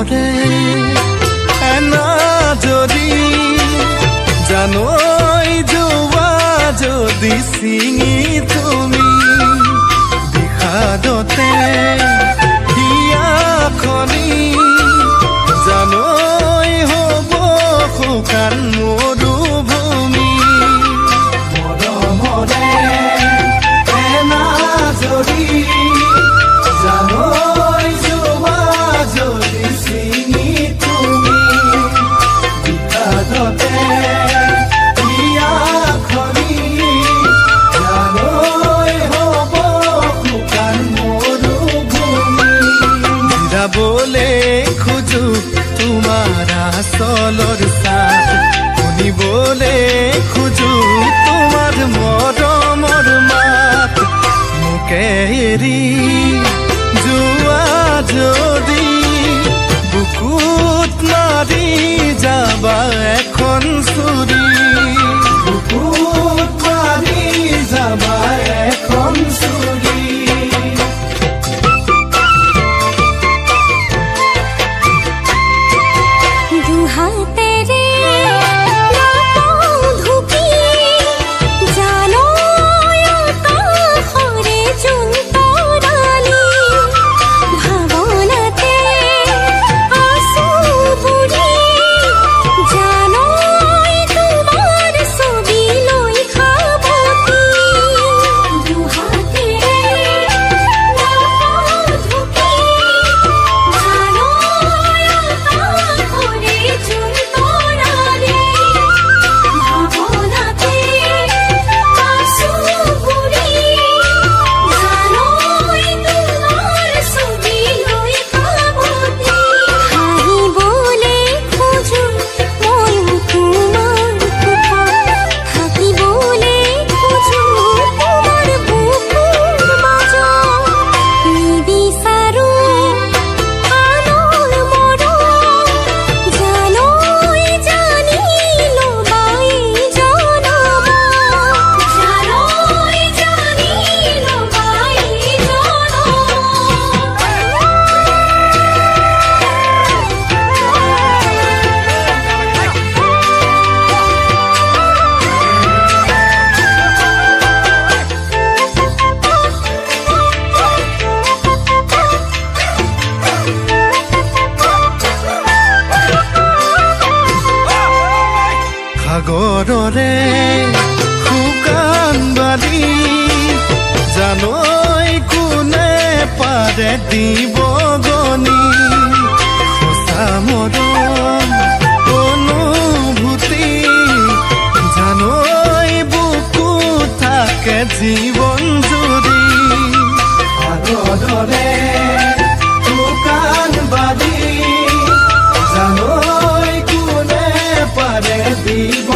মৰে এনা যদি জানৈ যোৱা যদি ছিঙি তুমি বিষাদতে হিয়াখনি জানৈ হ'ব শুকান মৰুভূমি মৰমৰে এনা যদি জানৈ যোৱা যদি ছিঙি তুমি বিষাদতে হিয়াখনি জানৈ হ'ব শুকান মৰুভূমি জিৰাবলে খোজো তোমাৰ আচলৰ চাহ শুনিবলে খোজো তোমাৰ মৰমৰ মাত মোকে এৰি যোৱা যদি বুকুত মাৰি যাবা এখন চুৰি বুকুত মাৰি যাবা এখন চুৰি সাগৰৰে শুকান বালি জানৈ কোনে পাৰে দিব গনি সঁচা মৰম অনুভূতি জানৈ বুকু থাকে জীৱন জুৰি সাগৰৰে শুকান বালি জানৈ কোনে পাৰে দিব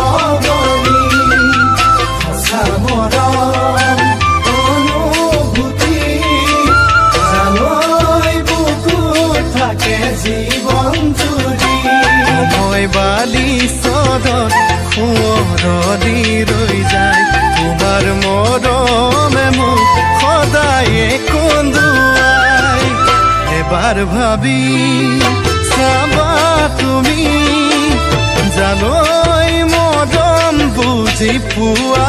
বালি চদত সোঁৱৰণি ৰৈ যায় তোমাৰ মৰমে মোক সদায়ে কন্দুৱাই এবাৰ ভাবি চাবা তুমি জানৈ মৰম বুজি পোৱা